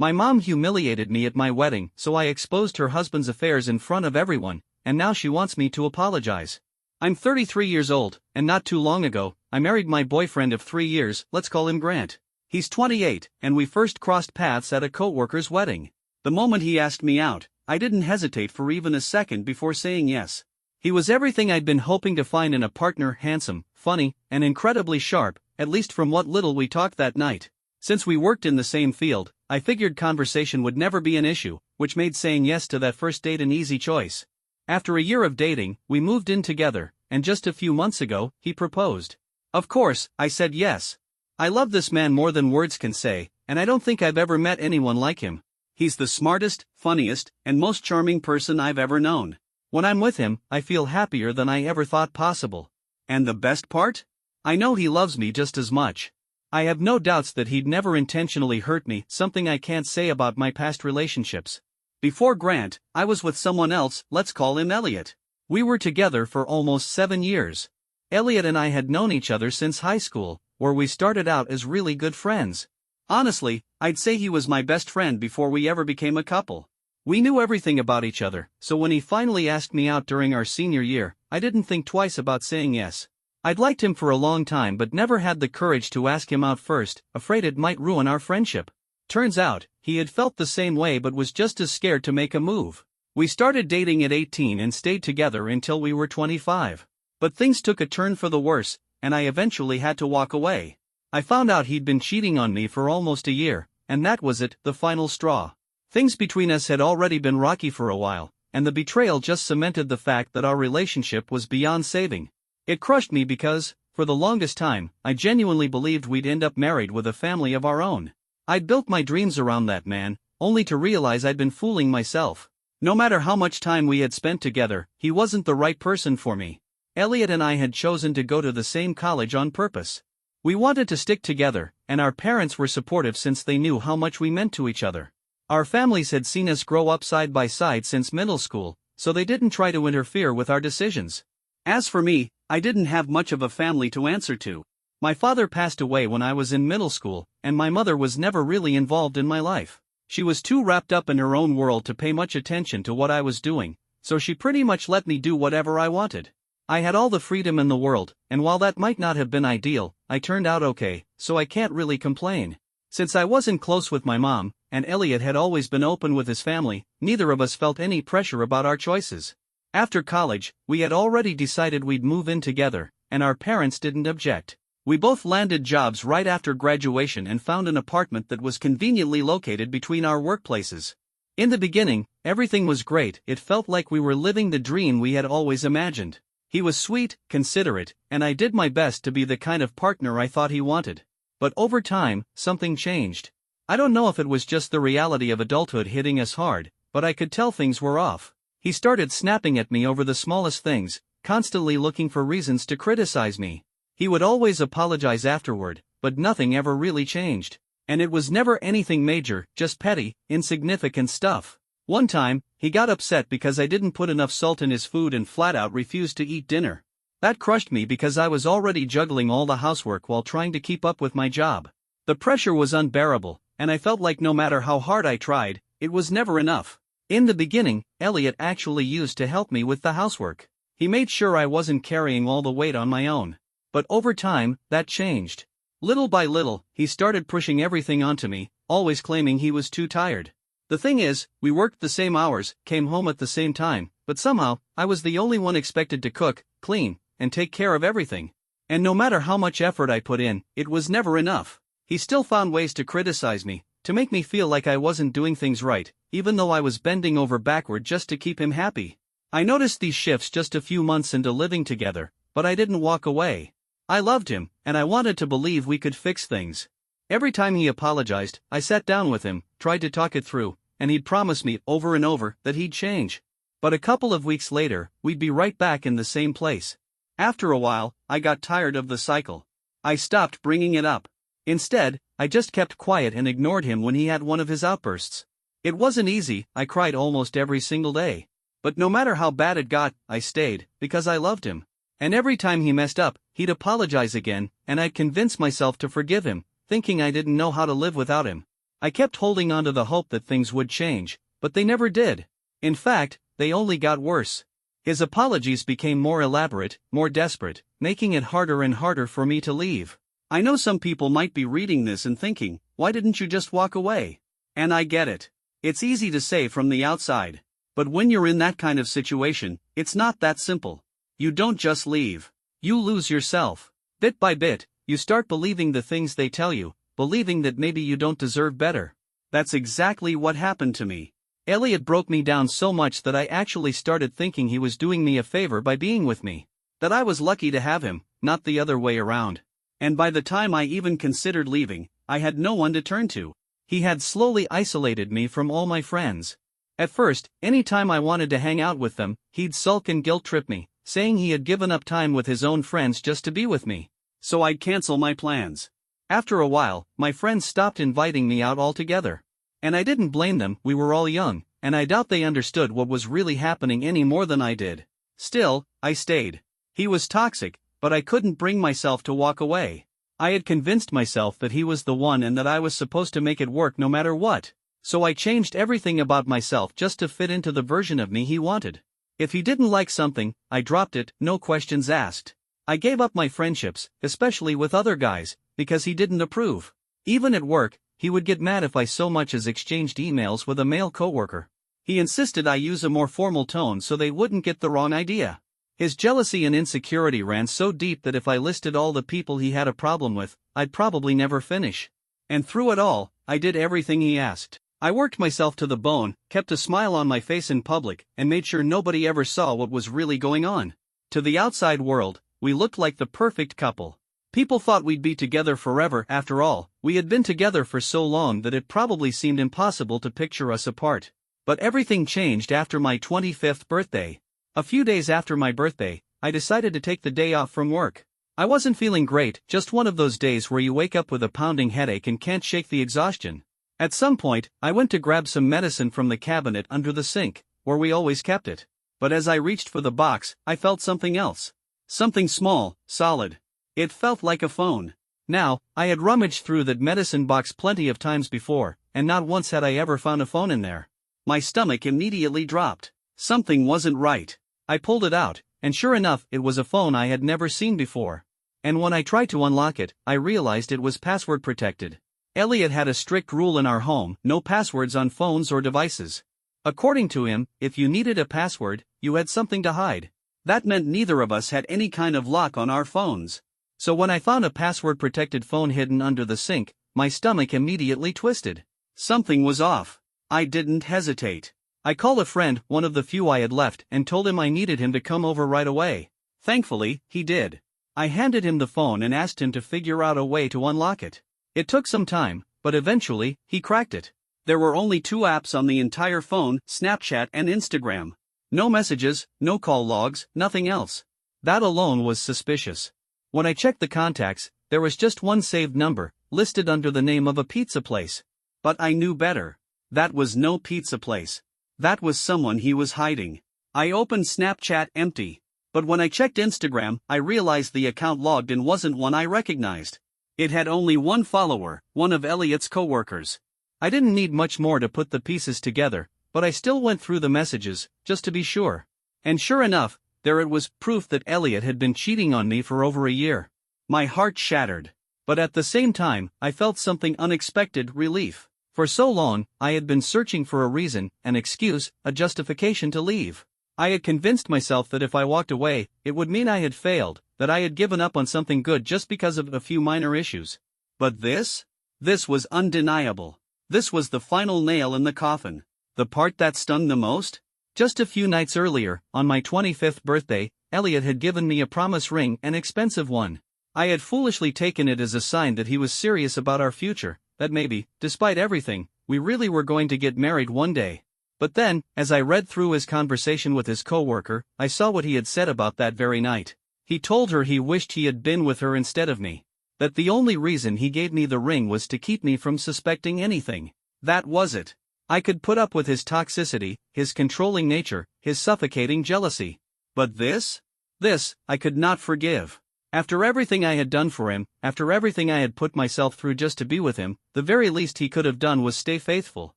My mom humiliated me at my wedding, so I exposed her husband's affairs in front of everyone, and now she wants me to apologize. I'm 33 years old, and not too long ago, I married my boyfriend of 3 years, let's call him Grant. He's 28, and we first crossed paths at a coworker's wedding. The moment he asked me out, I didn't hesitate for even a second before saying yes. He was everything I'd been hoping to find in a partner: handsome, funny, and incredibly sharp, at least from what little we talked that night. Since we worked in the same field, I figured conversation would never be an issue, which made saying yes to that first date an easy choice. After a year of dating, we moved in together, and just a few months ago, he proposed. Of course, I said yes. I love this man more than words can say, and I don't think I've ever met anyone like him. He's the smartest, funniest, and most charming person I've ever known. When I'm with him, I feel happier than I ever thought possible. And the best part? I know he loves me just as much. I have no doubts that he'd never intentionally hurt me, something I can't say about my past relationships. Before Grant, I was with someone else, let's call him Elliot. We were together for almost 7 years. Elliot and I had known each other since high school, where we started out as really good friends. Honestly, I'd say he was my best friend before we ever became a couple. We knew everything about each other, so when he finally asked me out during our senior year, I didn't think twice about saying yes. I'd liked him for a long time but never had the courage to ask him out first, afraid it might ruin our friendship. Turns out, he had felt the same way but was just as scared to make a move. We started dating at 18 and stayed together until we were 25. But things took a turn for the worse, and I eventually had to walk away. I found out he'd been cheating on me for almost a year, and that was it, the final straw. Things between us had already been rocky for a while, and the betrayal just cemented the fact that our relationship was beyond saving. It crushed me because, for the longest time, I genuinely believed we'd end up married with a family of our own. I'd built my dreams around that man, only to realize I'd been fooling myself. No matter how much time we had spent together, he wasn't the right person for me. Elliot and I had chosen to go to the same college on purpose. We wanted to stick together, and our parents were supportive since they knew how much we meant to each other. Our families had seen us grow up side by side since middle school, so they didn't try to interfere with our decisions. As for me, I didn't have much of a family to answer to. My father passed away when I was in middle school, and my mother was never really involved in my life. She was too wrapped up in her own world to pay much attention to what I was doing, so she pretty much let me do whatever I wanted. I had all the freedom in the world, and while that might not have been ideal, I turned out okay, so I can't really complain. Since I wasn't close with my mom, and Elliot had always been open with his family, neither of us felt any pressure about our choices. After college, we had already decided we'd move in together, and our parents didn't object. We both landed jobs right after graduation and found an apartment that was conveniently located between our workplaces. In the beginning, everything was great. It felt like we were living the dream we had always imagined. He was sweet, considerate, and I did my best to be the kind of partner I thought he wanted. But over time, something changed. I don't know if it was just the reality of adulthood hitting us hard, but I could tell things were off. He started snapping at me over the smallest things, constantly looking for reasons to criticize me. He would always apologize afterward, but nothing ever really changed. And it was never anything major, just petty, insignificant stuff. One time, he got upset because I didn't put enough salt in his food and flat out refused to eat dinner. That crushed me because I was already juggling all the housework while trying to keep up with my job. The pressure was unbearable, and I felt like no matter how hard I tried, it was never enough. In the beginning, Elliot actually used to help me with the housework. He made sure I wasn't carrying all the weight on my own. But over time, that changed. Little by little, he started pushing everything onto me, always claiming he was too tired. The thing is, we worked the same hours, came home at the same time, but somehow, I was the only one expected to cook, clean, and take care of everything. And no matter how much effort I put in, it was never enough. He still found ways to criticize me, to make me feel like I wasn't doing things right, even though I was bending over backward just to keep him happy. I noticed these shifts just a few months into living together, but I didn't walk away. I loved him, and I wanted to believe we could fix things. Every time he apologized, I sat down with him, tried to talk it through, and he'd promise me over and over that he'd change. But a couple of weeks later, we'd be right back in the same place. After a while, I got tired of the cycle. I stopped bringing it up. Instead, I just kept quiet and ignored him when he had one of his outbursts. It wasn't easy, I cried almost every single day. But no matter how bad it got, I stayed, because I loved him. And every time he messed up, he'd apologize again, and I'd convince myself to forgive him, thinking I didn't know how to live without him. I kept holding on to the hope that things would change, but they never did. In fact, they only got worse. His apologies became more elaborate, more desperate, making it harder and harder for me to leave. I know some people might be reading this and thinking, why didn't you just walk away? And I get it. It's easy to say from the outside. But when you're in that kind of situation, it's not that simple. You don't just leave. You lose yourself. Bit by bit, you start believing the things they tell you, believing that maybe you don't deserve better. That's exactly what happened to me. Elliot broke me down so much that I actually started thinking he was doing me a favor by being with me. That I was lucky to have him, not the other way around. And by the time I even considered leaving, I had no one to turn to. He had slowly isolated me from all my friends. At first, any time I wanted to hang out with them, he'd sulk and guilt-trip me, saying he had given up time with his own friends just to be with me. So I'd cancel my plans. After a while, my friends stopped inviting me out altogether. And I didn't blame them, we were all young, and I doubt they understood what was really happening any more than I did. Still, I stayed. He was toxic, but I couldn't bring myself to walk away. I had convinced myself that he was the one and that I was supposed to make it work no matter what. So I changed everything about myself just to fit into the version of me he wanted. If he didn't like something, I dropped it, no questions asked. I gave up my friendships, especially with other guys, because he didn't approve. Even at work, he would get mad if I so much as exchanged emails with a male coworker. He insisted I use a more formal tone so they wouldn't get the wrong idea. His jealousy and insecurity ran so deep that if I listed all the people he had a problem with, I'd probably never finish. And through it all, I did everything he asked. I worked myself to the bone, kept a smile on my face in public, and made sure nobody ever saw what was really going on. To the outside world, we looked like the perfect couple. People thought we'd be together forever. After all, we had been together for so long that it probably seemed impossible to picture us apart. But everything changed after my 25th birthday. A few days after my birthday, I decided to take the day off from work. I wasn't feeling great, just one of those days where you wake up with a pounding headache and can't shake the exhaustion. At some point, I went to grab some medicine from the cabinet under the sink, where we always kept it. But as I reached for the box, I felt something else. Something small, solid. It felt like a phone. Now, I had rummaged through that medicine box plenty of times before, and not once had I ever found a phone in there. My stomach immediately dropped. Something wasn't right. I pulled it out, and sure enough, it was a phone I had never seen before. And when I tried to unlock it, I realized it was password protected. Elliot had a strict rule in our home: no passwords on phones or devices. According to him, if you needed a password, you had something to hide. That meant neither of us had any kind of lock on our phones. So when I found a password-protected phone hidden under the sink, my stomach immediately twisted. Something was off. I didn't hesitate. I called a friend, one of the few I had left, and told him I needed him to come over right away. Thankfully, he did. I handed him the phone and asked him to figure out a way to unlock it. It took some time, but eventually, he cracked it. There were only 2 apps on the entire phone: Snapchat and Instagram. No messages, no call logs, nothing else. That alone was suspicious. When I checked the contacts, there was just one saved number, listed under the name of a pizza place. But I knew better. That was no pizza place. That was someone he was hiding. I opened Snapchat, empty. But when I checked Instagram, I realized the account logged in wasn't one I recognized. It had only one follower, one of Elliot's coworkers. I didn't need much more to put the pieces together, but I still went through the messages, just to be sure. And sure enough, there it was, proof that Elliot had been cheating on me for over a year. My heart shattered. But at the same time, I felt something unexpected: relief. For so long, I had been searching for a reason, an excuse, a justification to leave. I had convinced myself that if I walked away, it would mean I had failed, that I had given up on something good just because of a few minor issues. But this? This was undeniable. This was the final nail in the coffin. The part that stung the most? Just a few nights earlier, on my 25th birthday, Elliot had given me a promise ring, an expensive one. I had foolishly taken it as a sign that he was serious about our future, that maybe, despite everything, we really were going to get married one day. But then, as I read through his conversation with his coworker, I saw what he had said about that very night. He told her he wished he had been with her instead of me. That the only reason he gave me the ring was to keep me from suspecting anything. That was it. I could put up with his toxicity, his controlling nature, his suffocating jealousy. But this? This, I could not forgive. After everything I had done for him, after everything I had put myself through just to be with him, the very least he could have done was stay faithful.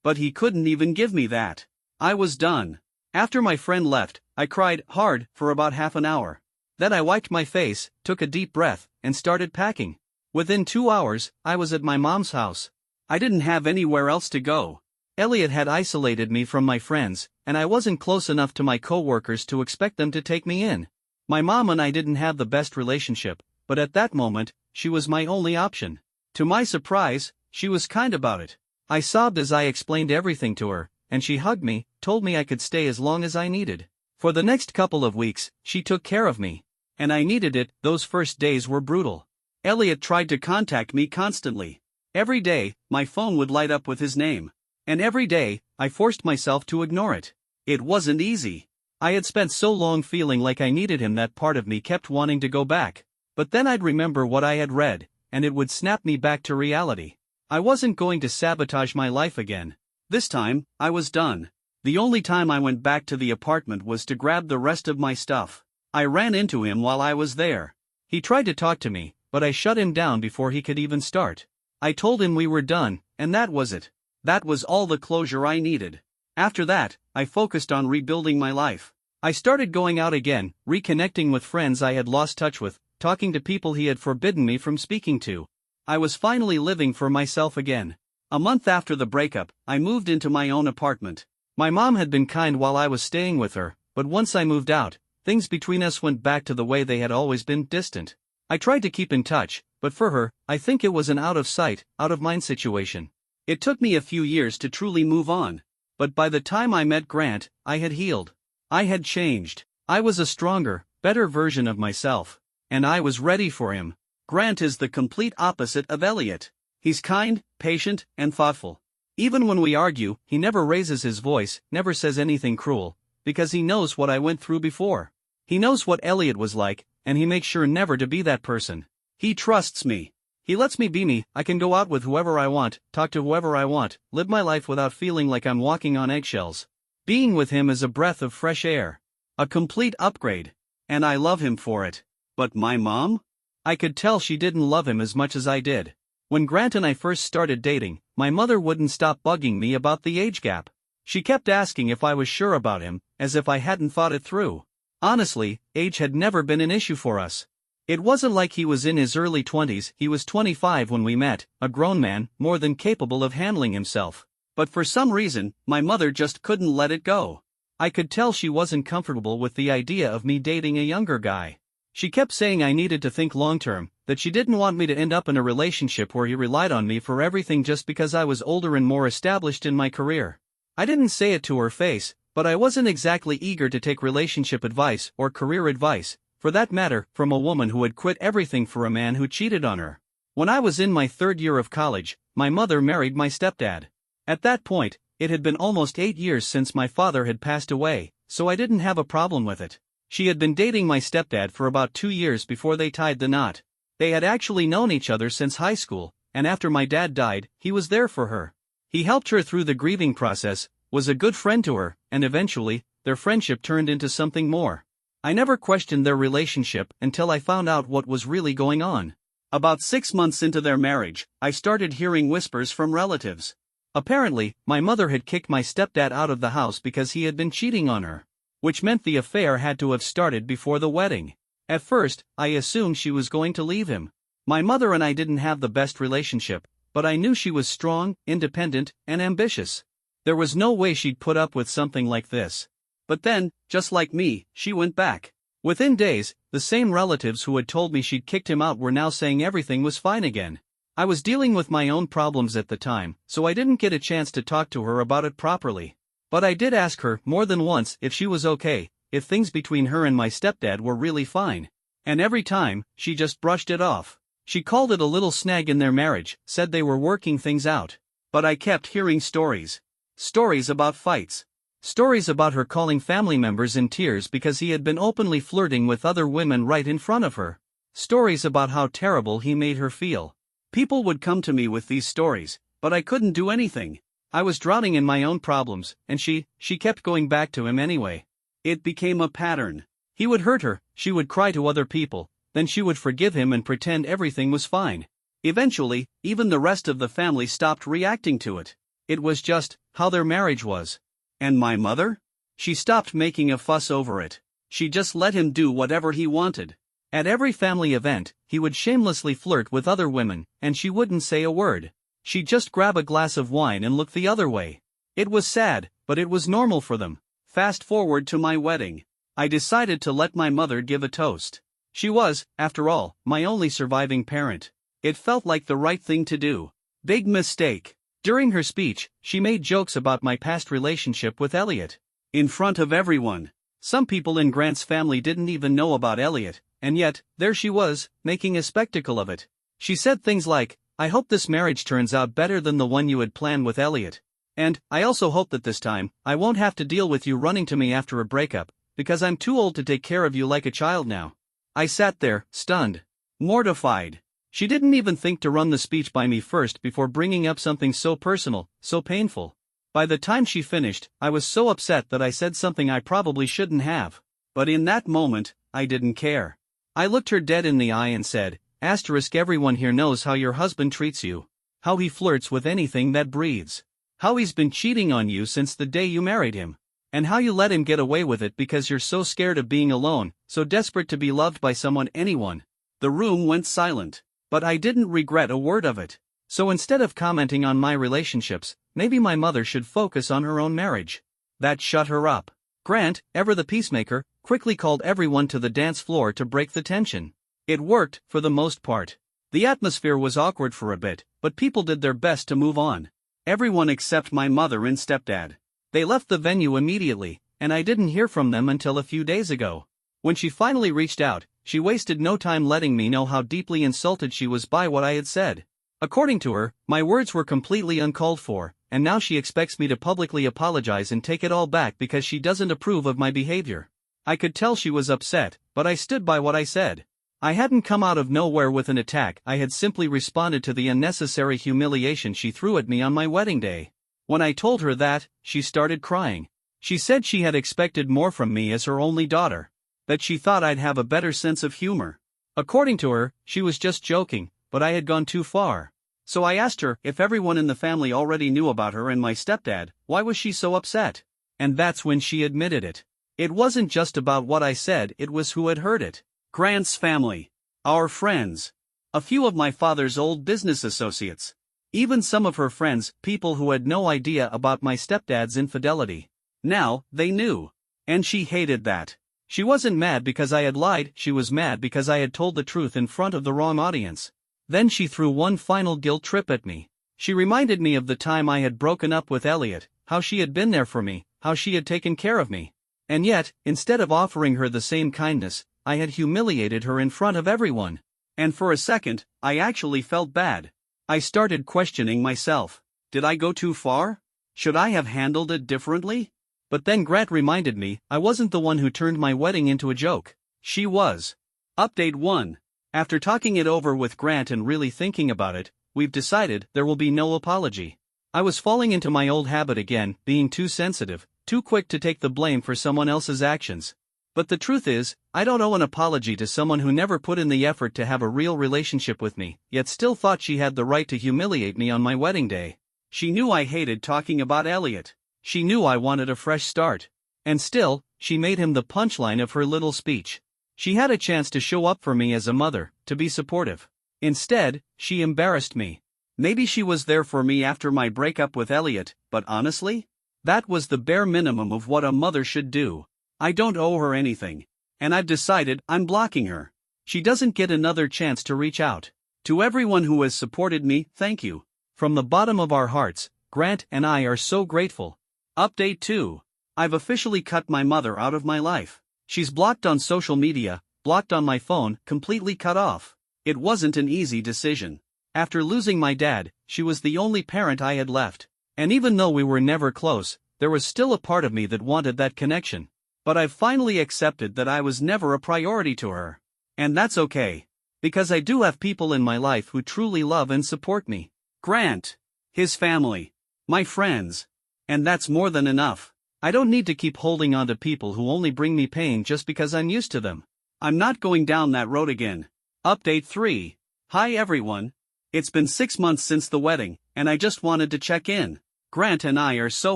But he couldn't even give me that. I was done. After my friend left, I cried hard for about half an hour. Then I wiped my face, took a deep breath, and started packing. Within 2 hours, I was at my mom's house. I didn't have anywhere else to go. Elliot had isolated me from my friends, and I wasn't close enough to my co-workers to expect them to take me in. My mom and I didn't have the best relationship, but at that moment, she was my only option. To my surprise, she was kind about it. I sobbed as I explained everything to her, and she hugged me, told me I could stay as long as I needed. For the next couple of weeks, she took care of me. And I needed it. Those first days were brutal. Elliot tried to contact me constantly. Every day, my phone would light up with his name. And every day, I forced myself to ignore it. It wasn't easy. I had spent so long feeling like I needed him that part of me kept wanting to go back. But then I'd remember what I had read, and it would snap me back to reality. I wasn't going to sabotage my life again. This time, I was done. The only time I went back to the apartment was to grab the rest of my stuff. I ran into him while I was there. He tried to talk to me, but I shut him down before he could even start. I told him we were done, and that was it. That was all the closure I needed. After that, I focused on rebuilding my life. I started going out again, reconnecting with friends I had lost touch with, talking to people he had forbidden me from speaking to. I was finally living for myself again. A month after the breakup, I moved into my own apartment. My mom had been kind while I was staying with her, but once I moved out, things between us went back to the way they had always been, distant. I tried to keep in touch, but for her, I think it was an out of sight, out of mind situation. It took me a few years to truly move on. But by the time I met Grant, I had healed. I had changed. I was a stronger, better version of myself. And I was ready for him. Grant is the complete opposite of Elliot. He's kind, patient, and thoughtful. Even when we argue, he never raises his voice, never says anything cruel, because he knows what I went through before. He knows what Elliot was like, and he makes sure never to be that person. He trusts me. He lets me be me. I can go out with whoever I want, talk to whoever I want, live my life without feeling like I'm walking on eggshells. Being with him is a breath of fresh air. A complete upgrade. And I love him for it. But my mom? I could tell she didn't love him as much as I did. When Grant and I first started dating, my mother wouldn't stop bugging me about the age gap. She kept asking if I was sure about him, as if I hadn't thought it through. Honestly, age had never been an issue for us. It wasn't like he was in his early 20s, he was 25 when we met, a grown man, more than capable of handling himself. But for some reason, my mother just couldn't let it go. I could tell she wasn't comfortable with the idea of me dating a younger guy. She kept saying I needed to think long-term, that she didn't want me to end up in a relationship where he relied on me for everything just because I was older and more established in my career. I didn't say it to her face, but I wasn't exactly eager to take relationship advice or career advice, for that matter, from a woman who had quit everything for a man who cheated on her. When I was in my third year of college, my mother married my stepdad. At that point, it had been almost 8 years since my father had passed away, so I didn't have a problem with it. She had been dating my stepdad for about 2 years before they tied the knot. They had actually known each other since high school, and after my dad died, he was there for her. He helped her through the grieving process, was a good friend to her, and eventually, their friendship turned into something more. I never questioned their relationship until I found out what was really going on. About 6 months into their marriage, I started hearing whispers from relatives. Apparently, my mother had kicked my stepdad out of the house because he had been cheating on her, which meant the affair had to have started before the wedding. At first, I assumed she was going to leave him. My mother and I didn't have the best relationship, but I knew she was strong, independent, and ambitious. There was no way she'd put up with something like this. But then, just like me, she went back. Within days, the same relatives who had told me she'd kicked him out were now saying everything was fine again. I was dealing with my own problems at the time, so I didn't get a chance to talk to her about it properly. But I did ask her more than once if she was okay, if things between her and my stepdad were really fine. And every time, she just brushed it off. She called it a little snag in their marriage, said they were working things out. But I kept hearing stories. Stories about fights. Stories about her calling family members in tears because he had been openly flirting with other women right in front of her. Stories about how terrible he made her feel. People would come to me with these stories, but I couldn't do anything. I was drowning in my own problems, and she kept going back to him anyway. It became a pattern. He would hurt her, she would cry to other people, then she would forgive him and pretend everything was fine. Eventually, even the rest of the family stopped reacting to it. It was just how their marriage was. And my mother? She stopped making a fuss over it. She just let him do whatever he wanted. At every family event, he would shamelessly flirt with other women, and she wouldn't say a word. She'd just grab a glass of wine and look the other way. It was sad, but it was normal for them. Fast forward to my wedding. I decided to let my mother give a toast. She was, after all, my only surviving parent. It felt like the right thing to do. Big mistake. During her speech, she made jokes about my past relationship with Elliot. In front of everyone. Some people in Grant's family didn't even know about Elliot, and yet, there she was, making a spectacle of it. She said things like, "I hope this marriage turns out better than the one you had planned with Elliot. And, I also hope that this time, I won't have to deal with you running to me after a breakup, because I'm too old to take care of you like a child now." I sat there, stunned. Mortified. She didn't even think to run the speech by me first before bringing up something so personal, so painful. By the time she finished, I was so upset that I said something I probably shouldn't have. But in that moment, I didn't care. I looked her dead in the eye and said, "Everyone here knows how your husband treats you. How he flirts with anything that breathes. How he's been cheating on you since the day you married him. And how you let him get away with it because you're so scared of being alone, so desperate to be loved by anyone." The room went silent. But I didn't regret a word of it. So instead of commenting on my relationships, maybe my mother should focus on her own marriage. That shut her up. Grant, ever the peacemaker, quickly called everyone to the dance floor to break the tension. It worked, for the most part. The atmosphere was awkward for a bit, but people did their best to move on. Everyone except my mother and stepdad. They left the venue immediately, and I didn't hear from them until a few days ago. When she finally reached out, she wasted no time letting me know how deeply insulted she was by what I had said. According to her, my words were completely uncalled for, and now she expects me to publicly apologize and take it all back because she doesn't approve of my behavior. I could tell she was upset, but I stood by what I said. I hadn't come out of nowhere with an attack, I had simply responded to the unnecessary humiliation she threw at me on my wedding day. When I told her that, she started crying. She said she had expected more from me as her only daughter. That she thought I'd have a better sense of humor. According to her, she was just joking, but I had gone too far. So I asked her, if everyone in the family already knew about her and my stepdad, why was she so upset? And that's when she admitted it. It wasn't just about what I said, it was who had heard it. Grant's family. Our friends. A few of my father's old business associates. Even some of her friends, people who had no idea about my stepdad's infidelity. Now, they knew. And she hated that. She wasn't mad because I had lied, she was mad because I had told the truth in front of the wrong audience. Then she threw one final guilt trip at me. She reminded me of the time I had broken up with Elliot, how she had been there for me, how she had taken care of me. And yet, instead of offering her the same kindness, I had humiliated her in front of everyone. And for a second, I actually felt bad. I started questioning myself. Did I go too far? Should I have handled it differently? But then Grant reminded me, I wasn't the one who turned my wedding into a joke. She was. Update 1. After talking it over with Grant and really thinking about it, we've decided there will be no apology. I was falling into my old habit again, being too sensitive, too quick to take the blame for someone else's actions. But the truth is, I don't owe an apology to someone who never put in the effort to have a real relationship with me, yet still thought she had the right to humiliate me on my wedding day. She knew I hated talking about Elliot. She knew I wanted a fresh start. And still, she made him the punchline of her little speech. She had a chance to show up for me as a mother, to be supportive. Instead, she embarrassed me. Maybe she was there for me after my breakup with Elliot, but honestly? That was the bare minimum of what a mother should do. I don't owe her anything. And I've decided I'm blocking her. She doesn't get another chance to reach out. To everyone who has supported me, thank you. From the bottom of our hearts, Grant and I are so grateful. Update 2. I've officially cut my mother out of my life. She's blocked on social media, blocked on my phone, completely cut off. It wasn't an easy decision. After losing my dad, she was the only parent I had left. And even though we were never close, there was still a part of me that wanted that connection. But I've finally accepted that I was never a priority to her. And that's okay. Because I do have people in my life who truly love and support me. Grant. His family. My friends. And that's more than enough. I don't need to keep holding on to people who only bring me pain just because I'm used to them. I'm not going down that road again. Update 3. Hi everyone. It's been 6 months since the wedding, and I just wanted to check in. Grant and I are so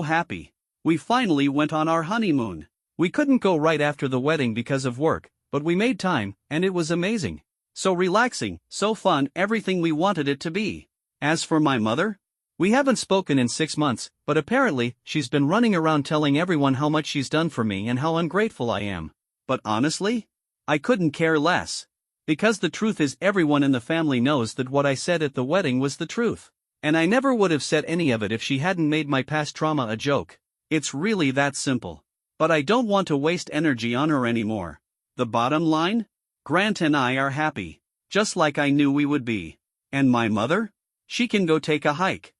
happy. We finally went on our honeymoon. We couldn't go right after the wedding because of work, but we made time, and it was amazing. So relaxing, so fun, everything we wanted it to be. As for my mother, we haven't spoken in 6 months, but apparently, she's been running around telling everyone how much she's done for me and how ungrateful I am. But honestly, I couldn't care less. Because the truth is, everyone in the family knows that what I said at the wedding was the truth. And I never would have said any of it if she hadn't made my past trauma a joke. It's really that simple. But I don't want to waste energy on her anymore. The bottom line? Grant and I are happy. Just like I knew we would be. And my mother? She can go take a hike.